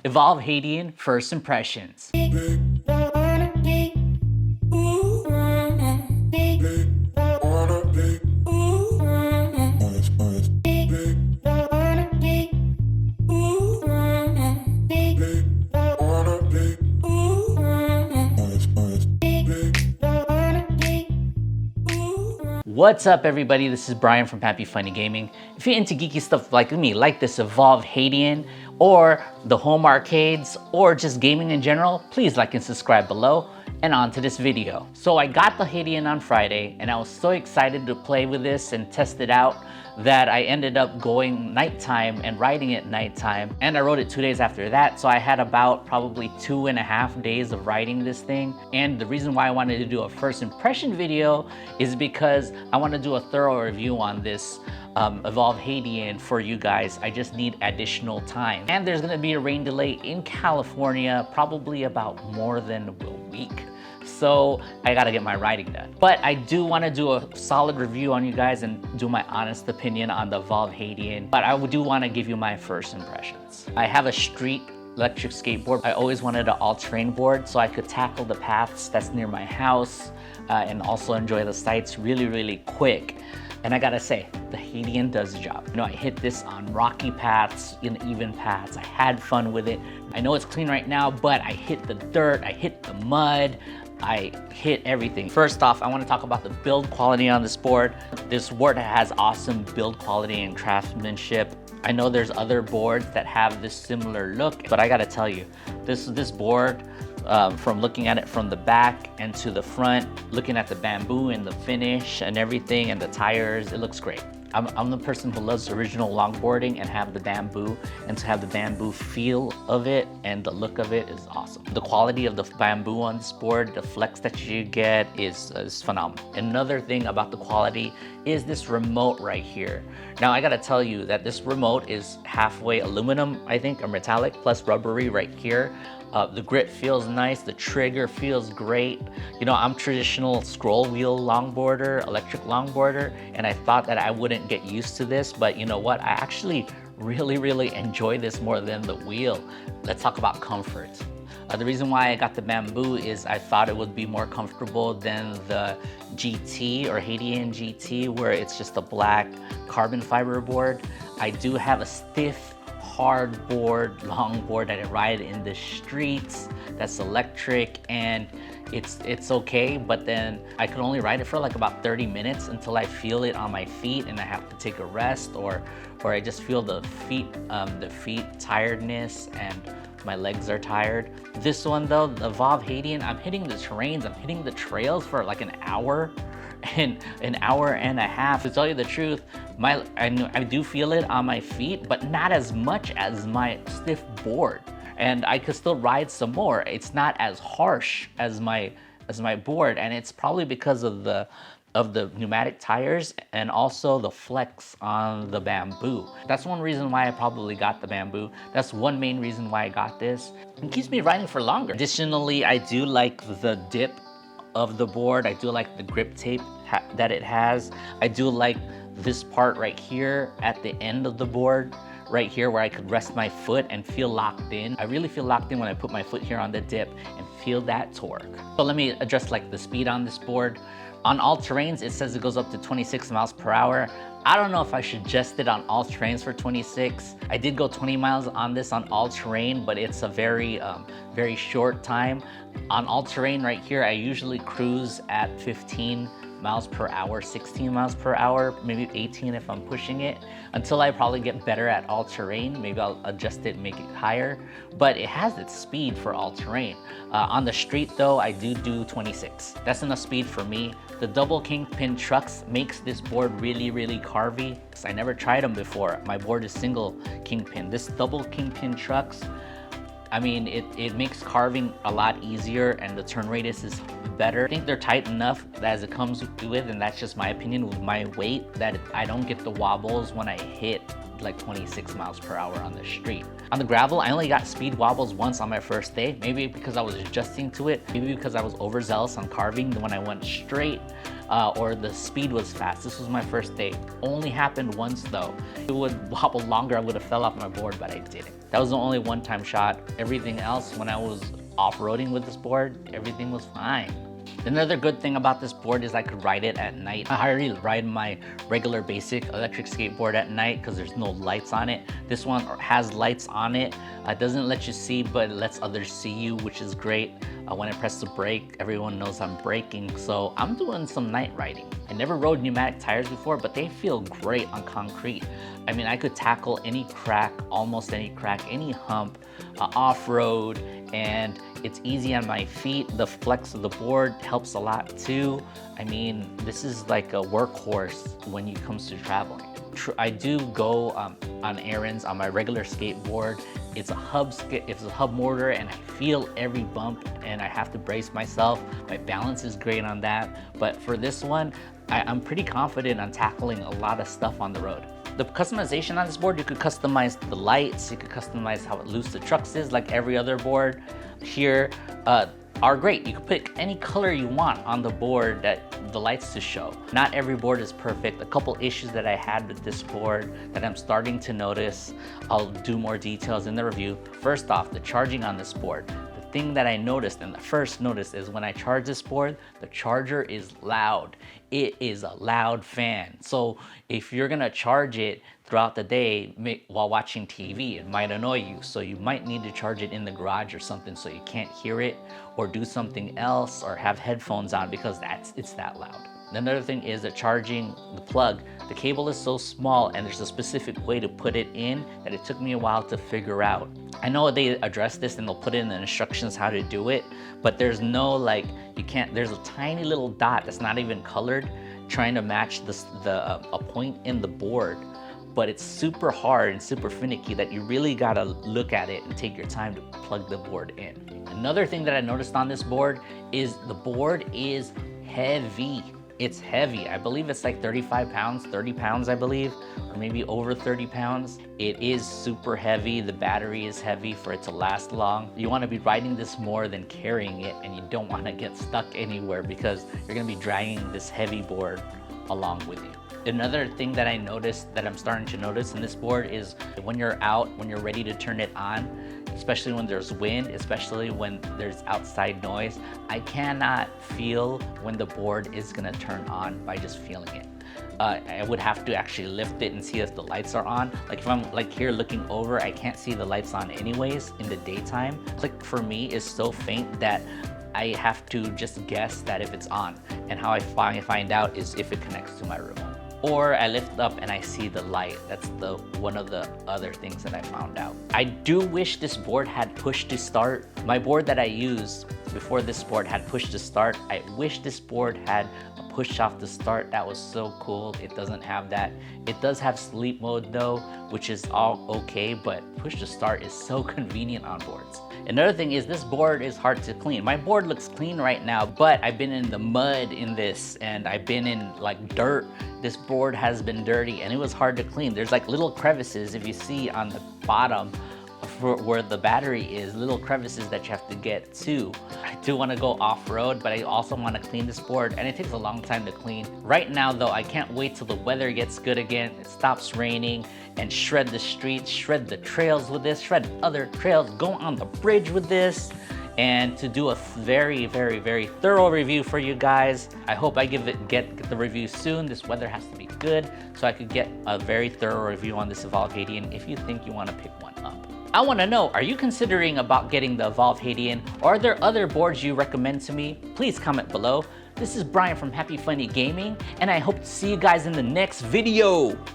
Evolve Hadean First Impressions. What's up, everybody? This is Brian from HappyFunnyGaming. If you're into geeky stuff like me, like this Evolve Hadean, or the home arcades, or just gaming in general, please like and subscribe below. And on to this video. So I got the Hadean on Friday, and I was so excited to play with this and test it out that I ended up going nighttime and riding it nighttime. And I rode it 2 days after that, so I had about probably 2.5 days of riding this thing. And the reason why I wanted to do a first impression video is because I want to do a thorough review on this Evolve Hadean for you guys. I just need additional time. And there's gonna be a rain delay in California, probably about more than a week. So I gotta get my riding done. But I do wanna do a solid review on you guys and do my honest opinion on the Evolve Hadean. But I do wanna give you my first impressions. I have a street electric skateboard. I always wanted an all-terrain board so I could tackle the paths that's near my house and also enjoy the sights really quick. And I gotta say, the Hadean does the job. You know, I hit this on rocky paths, in even paths. I had fun with it. I know it's clean right now, but I hit the dirt, I hit the mud, I hit everything. First off, I want to talk about the build quality on this board. This board has awesome build quality and craftsmanship. I know there's other boards that have this similar look, but I gotta tell you, this board, from looking at it from the back and to the front, looking at the bamboo and the finish and everything and the tires, it looks great. I'm the person who loves original longboarding and have the bamboo, and to have the bamboo feel of it and the look of it is awesome. The quality of the bamboo on this board, the flex that you get is phenomenal. Another thing about the quality is this remote right here. Now I gotta tell you that this remote is halfway aluminum, I think, or metallic, plus rubbery right here. The grip feels nice, the trigger feels great. You know, I'm traditional scroll wheel longboarder, electric longboarder, and I thought that I wouldn't get used to this, but you know what? I actually really enjoy this more than the wheel. Let's talk about comfort. The reason why I got the bamboo is I thought it would be more comfortable than the GT or Hadean GT, where it's just a black carbon fiber board. I do have a stiff, hard board, long board that I ride in the streets that's electric, and it's okay, but then I could only ride it for like about 30 minutes until I feel it on my feet and I have to take a rest, or I just feel the feet tiredness and my legs are tired. This one though, the Evolve Hadean, I'm hitting the terrains, I'm hitting the trails for like an hour and an hour and a half. To tell you the truth, I do feel it on my feet, but not as much as my stiff board. And I could still ride some more. It's not as harsh as my board, and it's probably because of the pneumatic tires and also the flex on the bamboo. That's one reason why I probably got the bamboo. That's one main reason why I got this. It keeps me riding for longer. Additionally, I do like the dip of the board. I do like the grip tape that it has. I do like this part right here at the end of the board, right here where I could rest my foot and feel locked in. I really feel locked in when I put my foot here on the dip and feel that torque. So let me address like the speed on this board. On all terrains, it says it goes up to 26 miles per hour. I don't know if I should adjust it on all terrains for 26. I did go 20 miles on this on all terrain, but it's a very short time. On all terrain right here, I usually cruise at 15 miles per hour, 16 miles per hour, maybe 18 if I'm pushing it, until I probably get better at all terrain. Maybe I'll adjust it and make it higher, but it has its speed for all terrain. On the street though, I do 26. That's enough speed for me. The double kingpin trucks makes this board really carvy, because I never tried them before. My board is single kingpin. This double kingpin trucks, I mean, it makes carving a lot easier, and the turn radius is better. I think they're tight enough as it comes with, and that's just my opinion, with my weight, that I don't get the wobbles when I hit like 26 miles per hour on the street. On the gravel, I only got speed wobbles once on my first day, maybe because I was adjusting to it, maybe because I was overzealous on carving when I went straight, or the speed was fast. This was my first day. Only happened once though. If it would wobble longer, I would have fell off my board, but I didn't. That was the only one-time shot. Everything else, when I was off-roading with this board, everything was fine. Another good thing about this board is I could ride it at night. I already ride my regular basic electric skateboard at night because there's no lights on it. This one has lights on it. It doesn't let you see, but it lets others see you, which is great. When I press the brake, everyone knows I'm braking, so I'm doing some night riding. I never rode pneumatic tires before, but they feel great on concrete. I mean, I could tackle any crack, almost any crack, any hump, off-road, and it's easy on my feet. The flex of the board helps a lot too. I mean, this is like a workhorse when it comes to traveling. I do go on errands on my regular skateboard. It's a hub motor, and I feel every bump, and I have to brace myself. My balance is great on that. But for this one, I'm pretty confident on tackling a lot of stuff on the road. The customization on this board, you could customize the lights, you could customize how loose the trucks is, like every other board here are great. You can pick any color you want on the board that the lights to show. Not every board is perfect. A couple issues that I had with this board that I'm starting to notice, I'll do more details in the review. First off, the charging on this board. The thing that I noticed, and the first notice, is when I charge this board, the charger is loud. It is a loud fan. So if you're gonna charge it throughout the day while watching TV, it might annoy you. So you might need to charge it in the garage or something so you can't hear it, or do something else, or have headphones on because it's that loud. Another thing is the charging, the plug. The cable is so small and there's a specific way to put it in that it took me a while to figure out. I know they address this and they'll put in the instructions how to do it, but there's no like, there's a tiny little dot that's not even colored trying to match a point in the board. But it's super hard and super finicky that you really gotta look at it and take your time to plug the board in. Another thing that I noticed on this board is the board is heavy. It's heavy. I believe it's like 35 pounds, 30 pounds, I believe, or maybe over 30 pounds. It is super heavy. The battery is heavy for it to last long. You wanna be riding this more than carrying it, and you don't wanna get stuck anywhere because you're gonna be dragging this heavy board along with you. Another thing that I noticed, that I'm starting to notice in this board, is when you're out, when you're ready to turn it on, especially when there's wind, especially when there's outside noise, I cannot feel when the board is gonna turn on by just feeling it. I would have to actually lift it and see if the lights are on. Like if I'm like here looking over, I can't see the lights on anyways in the daytime. Click for me is so faint that I have to just guess that if it's on. And how I find out is if it connects to my remote. Or I lift up and I see the light. That's one of the other things that I found out. I do wish this board had push to start. My board that I used before this board had push to start. I wish this board had a push off to start. That was so cool. It doesn't have that. It does have sleep mode though, which is all okay, but push to start is so convenient on boards. Another thing is this board is hard to clean. My board looks clean right now, but I've been in the mud in this, and I've been in like dirt. This board has been dirty and it was hard to clean. There's like little crevices, if you see on the bottom where the battery is, little crevices that you have to get to. I do want to go off-road, but I also want to clean this board, and it takes a long time to clean. Right now though, I can't wait till the weather gets good again, it stops raining, and shred the streets, shred the trails with this, shred other trails, go on the bridge with this, and to do a very, very, very thorough review for you guys. I hope I get the review soon. This weather has to be good so I could get a very thorough review on this Evolve Hadean if you think you want to pick one up. I want to know, are you considering about getting the Evolve Hadean, or are there other boards you recommend to me? Please comment below. This is Brian from HappyFunnyGaming, and I hope to see you guys in the next video.